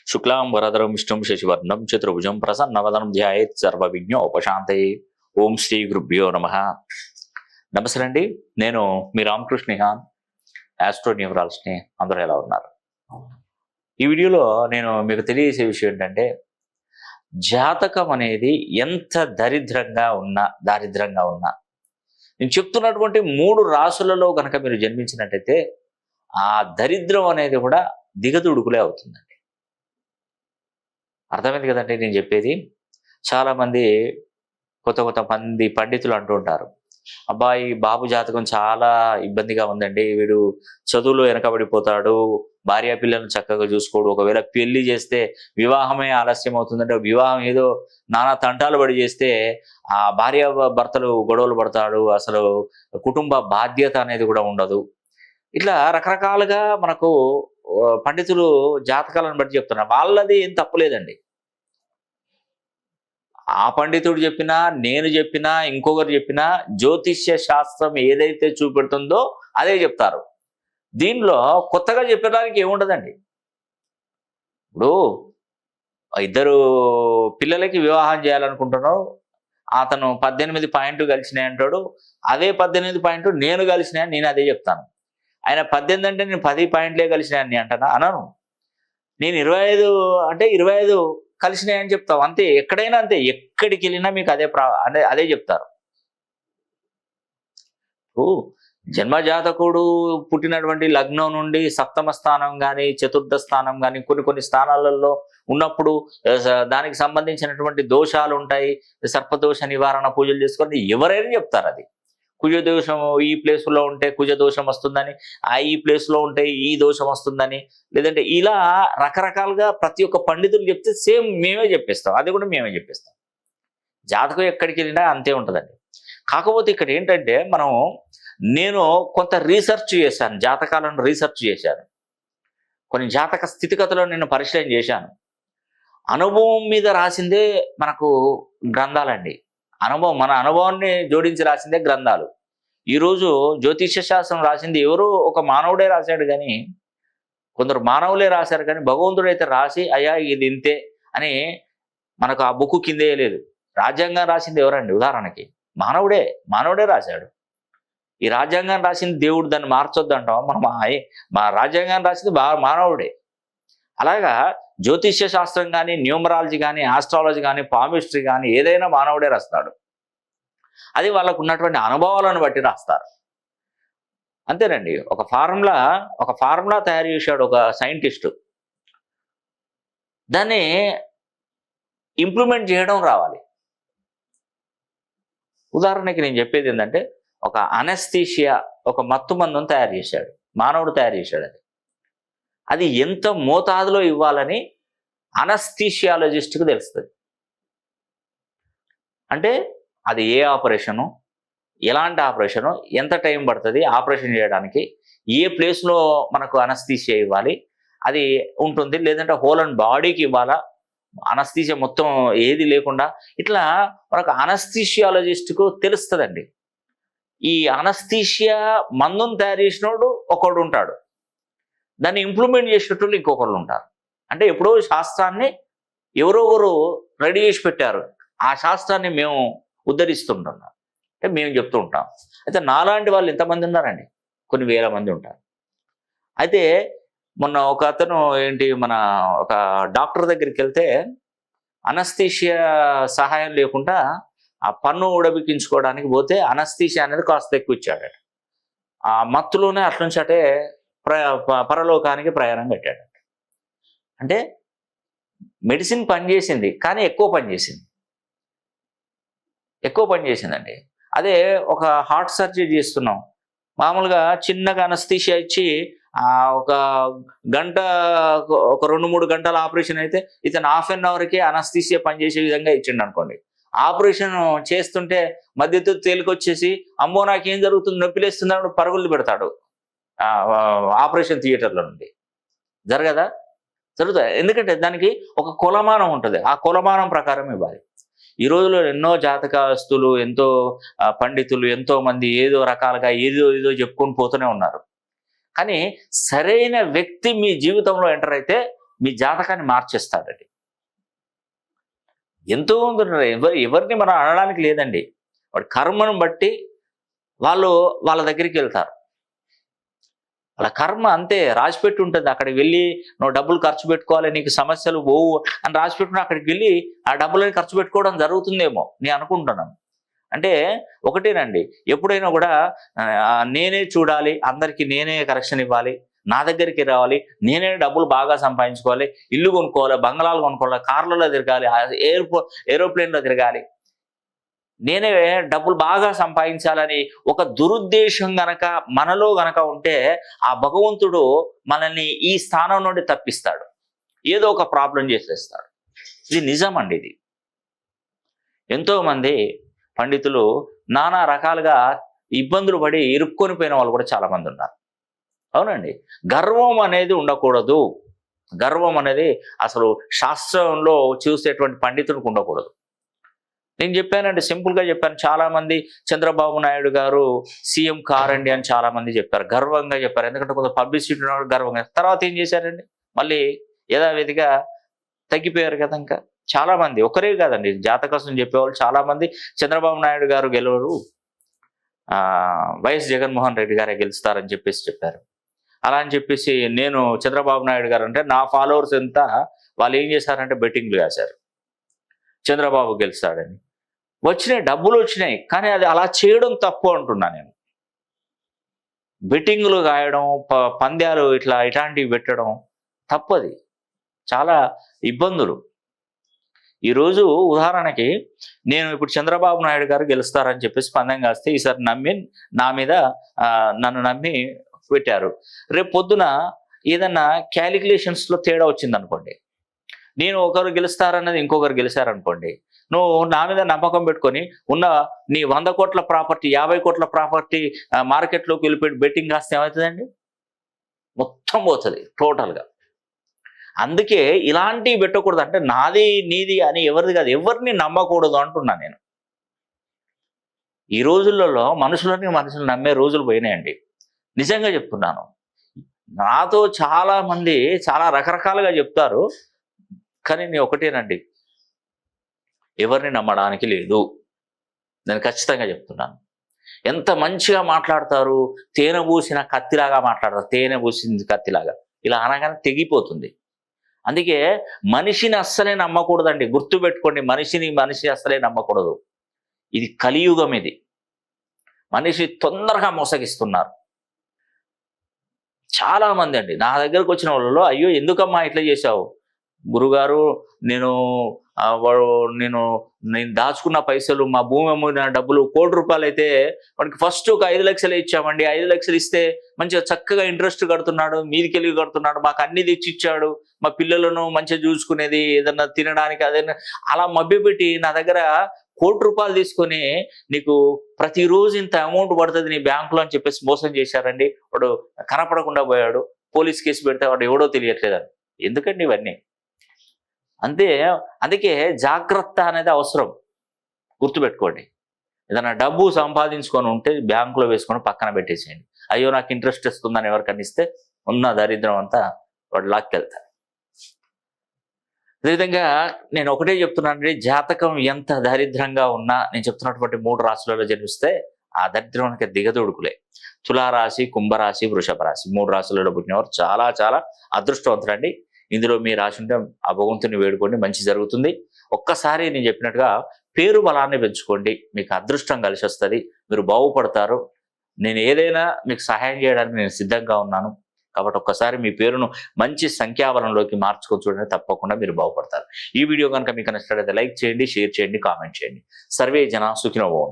శుక్లాంబరధరం విష్ణుం శశివర్ణం చతుర్భుజం ప్రసన్నవదనం ధ్యాయేత్ సర్వవిఘ్నోపశాంతయే. ఓం శ్రీ గురుభ్యో నమః. నమస్తే అండి, నేను మీ రామకృష్ణ నిహాన్, ఆస్ట్రో న్యూమరాలజిస్ట్ని. అందరూ ఎలా ఉన్నారు? ఈ వీడియోలో నేను మీకు తెలియజేసే విషయం ఏంటంటే, జాతకం అనేది ఎంత దారిద్రంగా ఉన్నా నేను చెప్తున్నటువంటి 3 రాసులలో కనుక మీరు జన్మించినట్టయితే ఆ దరిద్రం అనేది కూడా దిగదుడుకులే అవుతుందండి. అర్థమైంది కదండి నేను చెప్పేది? చాలామంది కొత్త మంది పండితులు అంటూ ఉంటారు, అబ్బాయి బాబు జాతకం చాలా ఇబ్బందిగా ఉందండి, వీడు చదువులో వెనకబడిపోతాడు, భార్యా పిల్లలను చక్కగా చూసుకోడు, ఒకవేళ పెళ్లి చేస్తే వివాహమే ఆలస్యం అవుతుందంటే, వివాహం ఏదో నానా తంటాలు పడి చేస్తే ఆ భార్య భర్తలు గొడవలు పడతాడు, అసలు కుటుంబ బాధ్యత అనేది కూడా ఉండదు. ఇట్లా రకరకాలుగా మనకు పండితులు జాతకాలను బట్టి చెప్తున్నారు. వాళ్ళది ఏం తప్పులేదండి. ఆ పండితుడు చెప్పినా, నేను చెప్పినా, ఇంకొకరు చెప్పినా జ్యోతిష్య శాస్త్రం ఏదైతే చూపెడుతుందో అదే చెప్తారు. దీనిలో కొత్తగా చెప్పడానికి ఏముండదండి. ఇప్పుడు ఇద్దరు పిల్లలకి వివాహం చేయాలనుకుంటున్నావు, అతను 18 పాయింట్లు కలిసినాయి అంటాడు, అదే 18 పాయింట్లు నేను కలిసినాయని నేను అదే చెప్తాను. ఆయన 18 అంటే నేను 10 పాయింట్లే కలిసినాయని అంటానా? అనను. నేను 25 అంటే 25 కలిసినాయని చెప్తావు అంతే. ఎక్కడైనా అంతే, ఎక్కడికి వెళ్ళినా మీకు అదే చెప్తారు. జన్మజాతకుడు పుట్టినటువంటి లగ్నం నుండి సప్తమ స్థానం కానీ, చతుర్థ స్థానం కానీ, కొన్ని స్థానాలలో ఉన్నప్పుడు దానికి సంబంధించినటువంటి దోషాలు ఉంటాయి. సర్పదోష నివారణ పూజలు చేసుకొని ఎవరైనా చెప్తారు. అది కుజ దోషం ఈ ప్లేస్లో ఉంటే కుజ దోషం వస్తుందని, ఈ ప్లేస్లో ఉంటే ఈ దోషం వస్తుందని, లేదంటే ఇలా రకరకాలుగా ప్రతి ఒక్క పండితులు చెప్తే సేమ్ మేమే చెప్పేస్తాం. అది కూడా మేమే చెప్పేస్తాం. జాతకం ఎక్కడికి వెళ్ళినా అంతే ఉంటుందండి. కాకపోతే ఇక్కడ ఏంటంటే, నేను కొంత రీసెర్చ్ చేశాను, జాతకాలను రీసెర్చ్ చేశాను, కొన్ని జాతక స్థితిగతులను నేను పరిశీలన చేశాను. అనుభవం మీద రాసిందే మనకు గ్రంథాలండి. మన అనుభవాన్ని జోడించి రాసిందే గ్రంథాలు. ఈరోజు జ్యోతిష్య శాస్త్రం రాసింది ఎవరో ఒక మానవుడే రాశాడు, కానీ కొందరు మానవులే రాశారు, కానీ భగవంతుడైతే రాసి అయ్యా ఇది ఇంతే అని మనకు ఆ బుక్ కిందే లేదు. రాజ్యాంగం రాసింది ఎవరండి? ఉదాహరణకి మానవుడే రాశాడు. ఈ రాజ్యాంగాన్ని రాసింది దేవుడు, దాన్ని మార్చొద్దు అంటాం మనం. మా రాజ్యాంగాన్ని రాసింది మానవుడే. అలాగా జ్యోతిష్య శాస్త్రం కానీ, న్యూమరాలజీ కానీ, ఆస్ట్రాలజీ కానీ, పామిస్ట్రీ కానీ ఏదైనా మానవుడే రాస్తాడు. అది వాళ్ళకు ఉన్నటువంటి అనుభవాలను బట్టి రాస్తారు. అంతేనండి. ఒక ఫార్ములా తయారు చేశాడు ఒక సైంటిస్టు. దాన్ని ఇంప్లిమెంట్ చేయడం రావాలి. ఉదాహరణకి నేను చెప్పేది ఏంటంటే, ఒక అనస్థీషియా, ఒక మత్తు మందును తయారు చేశాడు, మానవుడు తయారు చేశాడు. అది ఎంత మోతాదులో ఇవ్వాలని అనస్థీషియాలజిస్ట్కి తెలుస్తుంది. అంటే అది ఏ ఆపరేషను, ఎలాంటి ఆపరేషను, ఎంత టైం పడుతుంది ఆపరేషన్ చేయడానికి, ఏ ప్లేస్లో మనకు అనస్థీషియా ఇవ్వాలి అది ఉంటుంది, లేదంటే హోల్ అండ్ బాడీకి ఇవ్వాలా, అనస్థీషియా మొత్తం ఏది లేకుండా, ఇట్లా మనకు అనస్థీషియాలజిస్ట్కు తెలుస్తుందండి. ఈ అనస్థీషియా మందును తయారు చేసినోడు ఒకడు ఉంటాడు, దాన్ని ఇంప్లిమెంట్ చేసేటోళ్ళు ఇంకొకళ్ళు ఉంటారు. అంటే ఎప్పుడో శాస్త్రాన్ని ఎవరో ఒకరు రెడీ చేసి పెట్టారు, ఆ శాస్త్రాన్ని మేము ఉద్ధరిస్తుంటున్నాం, అంటే మేము చెప్తూ ఉంటాం. అయితే నాలాంటి వాళ్ళు ఎంతమంది ఉన్నారండి? కొన్ని వేల మంది ఉంటారు. అయితే మొన్న ఒక అతను ఒక డాక్టర్ దగ్గరికి వెళ్తే అనస్థీషియా సహాయం లేకుండా ఆ పన్ను ఉడబికించుకోవడానికి పోతే అనస్థీషియా అనేది కాస్త ఎక్కువ ఇచ్చాడట. ఆ మత్తులోనే అట్నుంచి అటే పరలోకానికి ప్రయాణం పెట్టాడు. అంటే మెడిసిన్ పనిచేసింది, కానీ ఎక్కువ పనిచేసిందండి. అదే ఒక హార్ట్ సర్జరీ చేస్తున్నాం, మామూలుగా చిన్నగా అనస్థీషియా ఇచ్చి ఒక గంట, ఒక 2-3 గంటల ఆపరేషన్ అయితే ఇతను హాఫ్ అన్ అవర్కి అనస్థీషియా పనిచేసే విధంగా ఇచ్చిండు అనుకోండి. ఆపరేషన్ చేస్తుంటే మధ్యతో తేలికొచ్చేసి అమ్మో నాకేం జరుగుతుంది, నొప్పిలేస్తుంది అన్నప్పుడు పరుగులు పెడతాడు ఆపరేషన్ థియేటర్లో నుండి. జరుగుతుంది. ఎందుకంటే దానికి ఒక కొలమానం ఉంటుంది, ఆ కొలమానం ప్రకారం ఇవ్వాలి. ఈ రోజుల్లో ఎన్నో జాతకస్తులు, ఎంతో పండితులు, ఎంతో మంది ఏదో రకాలుగా ఏదో చెప్పుకొని పోతూనే ఉన్నారు. కానీ సరైన వ్యక్తి మీ జీవితంలో ఎంటర్ అయితే మీ జాతకాన్ని మార్చేస్తాడండి. ఎంతో మంది ఉన్నారు, ఎవరిని మనం అనడానికి లేదండి. వాడి కర్మను బట్టి వాళ్ళ దగ్గరికి వెళ్తారు. వాళ్ళ కర్మ అంతే రాసిపెట్టి ఉంటుంది. అక్కడికి వెళ్ళి నువ్వు డబ్బులు ఖర్చు పెట్టుకోవాలి, నీకు సమస్యలు పోవు అని రాసిపెట్టుకుని అక్కడికి వెళ్ళి ఆ డబ్బులని ఖర్చు పెట్టుకోవడం జరుగుతుందేమో నేను అనుకుంటున్నాను. అంటే ఒకటేనండి, ఎప్పుడైనా కూడా నేనే చూడాలి, అందరికీ నేనే కరెక్షన్ ఇవ్వాలి, నా దగ్గరికి రావాలి, నేనే డబ్బులు బాగా సంపాదించుకోవాలి, ఇల్లు కొనుక్కోవాలి, బంగ్లాలు కొనుక్కోవాలి, కార్లలో తిరగాలి, ఏరోప్లేన్లో తిరగాలి, నేనే డబ్బులు బాగా సంపాదించాలని ఒక దురుద్దేశం గనక మనలో గనక ఉంటే ఆ భగవంతుడు మనల్ని ఈ స్థానం నుండి తప్పిస్తాడు, ఏదో ఒక ప్రాబ్లం చేసేస్తాడు. ఇది నిజమండి. ఇది ఎంతో మంది పండితులు నానా రకాలుగా ఇబ్బందులు పడి ఇరుక్కొని పోయిన వాళ్ళు కూడా చాలా మంది ఉన్నారు. అవునండి, గర్వం అనేది ఉండకూడదు. గర్వం అనేది అసలు శాస్త్రంలో చూసేటువంటి పండితులకు ఉండకూడదు. నేను చెప్పానండి, సింపుల్గా చెప్పాను. చాలా మంది చంద్రబాబు నాయుడు గారు సీఎం కారండి అని చాలా మంది చెప్పారు, గర్వంగా చెప్పారు. ఎందుకంటే కొంత పబ్లిసిటీ ఉన్నవాడు గర్వంగా. తర్వాత ఏం చేశారండి, మళ్ళీ యథావిధిగా తగ్గిపోయారు కదా. ఇంకా చాలా మంది, ఒకరే కాదండి, జాతకసం చెప్పేవాళ్ళు చాలా మంది చంద్రబాబు నాయుడు గారు గెలవరు, వైఎస్ జగన్మోహన్ రెడ్డి గారే గెలుస్తారని చెప్పారు. అలా అని చెప్పేసి నేను చంద్రబాబు నాయుడు గారు అంటే నా ఫాలోవర్స్ ఎంత, వాళ్ళు ఏం చేశారంటే బెట్టింగ్లు వేశారు చంద్రబాబు గెలుస్తాడని. వచ్చినాయి, డబ్బులు వచ్చినాయి, కానీ అది అలా చేయడం తప్పు అంటున్నా నేను. బెట్టింగ్లు కాయడం, పంద్యాలు ఇట్లాంటివి పెట్టడం తప్పది, చాలా ఇబ్బందులు. ఈరోజు ఉదాహరణకి నేను ఇప్పుడు చంద్రబాబు నాయుడు గారు గెలుస్తారని చెప్పేసి పందెం కాస్తే ఈసారి నా మీద నన్ను నమ్మి పెట్టారు. రేపు పొద్దున ఏదన్నా క్యాలిక్యులేషన్స్లో తేడా వచ్చింది అనుకోండి, నేను ఒకరు గెలుస్తారన్నది ఇంకొకరు గెలిచారనుకోండి, నువ్వు నా మీద నమ్మకం పెట్టుకొని ఉన్న నీ 100 కోట్ల ప్రాపర్టీ 50 కోట్ల ప్రాపర్టీ మార్కెట్లోకి వెళ్ళిపోయి బెట్టింగ్ కాస్తే ఏమవుతుందండి, మొత్తం పోతుంది టోటల్గా. అందుకే ఇలాంటివి పెట్టకూడదు. అంటే నాది నీది అని ఎవరిది కాదు, ఎవరిని నమ్మకూడదు అంటున్నా నేను. ఈ రోజులలో మనుషులు నమ్మే రోజులు పోయినాయండి, నిజంగా చెప్తున్నాను. నాతో చాలా మంది చాలా రకరకాలుగా చెప్తారు, కానీ నేను ఒకటేనండి, ఎవరిని నమ్మడానికి లేదు, నేను ఖచ్చితంగా చెప్తున్నాను. ఎంత మంచిగా మాట్లాడతారు, తేనె పూసిన కత్తిలాగా మాట్లాడతారు, తేనె పూసింది కత్తిలాగా, ఇలా అనగానే తెగిపోతుంది. అందుకే మనిషిని అస్సలే నమ్మకూడదండి, గుర్తుపెట్టుకోండి, మనిషి అస్సలే నమ్మకూడదు. ఇది కలియుగం. ఇది మనిషి తొందరగా మోసగిస్తున్నారు చాలా మంది అండి. నా దగ్గరకు వచ్చిన వాళ్ళలో, అయ్యో ఎందుకమ్మా ఇట్లా చేశావు గురుగారు, నేను దాచుకున్న పైసలు, మా భూమి అమ్మిన డబ్బులు 1 కోటి రూపాయలు అయితే వాడికి ఫస్ట్ ఒక 5 లక్షలు ఇచ్చామండి, 5 లక్షలు ఇస్తే మంచిగా చక్కగా ఇంట్రెస్ట్ కడుతున్నాడు, మీదికెళ్ళి కడుతున్నాడు, మాకు అన్ని తెచ్చి ఇచ్చాడు, మా పిల్లలను మంచిగా చూసుకునేది, ఏదన్నా తినడానికి అదైనా, అలా మభ్యపెట్టి నా దగ్గర 1 కోటి రూపాయలు తీసుకొని నీకు ప్రతిరోజు ఇంత అమౌంట్ పడుతుంది నీ బ్యాంకులో అని చెప్పేసి మోసం చేశారండి. వాడు కనపడకుండా పోయాడు, పోలీస్ కేసు పెడితే వాడు ఎవడో తెలియట్లేదని. ఎందుకండి ఇవన్నీ? అందుకే జాగ్రత్త అనేది అవసరం, గుర్తుపెట్టుకోండి. ఏదైనా డబ్బు సంపాదించుకొని ఉంటే బ్యాంకులో వేసుకొని పక్కన పెట్టేసేయండి. అయ్యో నాకు ఇంట్రెస్ట్ ఇస్తుందని ఎవరికన్నా ఇస్తే ఉన్న దరిద్రం అంతా వాడు లాక్కెళ్తారు. అదేవిధంగా నేను ఒకటే చెప్తున్నానండి, జాతకం ఎంత దరిద్రంగా ఉన్నా, నేను చెప్తున్నటువంటి 3 రాశులలో జన్మిస్తే ఆ దరిద్రానికి దిగదొడుకులే. తులారాశి, కుంభరాశి, వృషభ రాశి 3 రాశులలో పుట్టినవారు చాలా చాలా అదృష్టవంతులండి. ఇందులో మీ రాశి ఉంటే ఆ భగవంతుని వేడుకోండి, మంచి జరుగుతుంది. ఒక్కసారి నేను చెప్పినట్టుగా పేరు బలాన్ని పెంచుకోండి, మీకు అదృష్టం కలిసి వస్తుంది, మీరు బాగుపడతారు. నేను ఏదైనా మీకు సహాయం చేయడానికి నేను సిద్ధంగా ఉన్నాను. కాబట్టి ఒక్కసారి మీ పేరును మంచి సంఖ్యాబలంలోకి మార్చుకొని చూడండి, తప్పకుండా మీరు బాగుపడతారు. ఈ వీడియో కనుక మీకు నచ్చినట్లయితే లైక్ చేయండి, షేర్ చేయండి, కామెంట్ చేయండి. సర్వే జన సుఖినో భవంతు.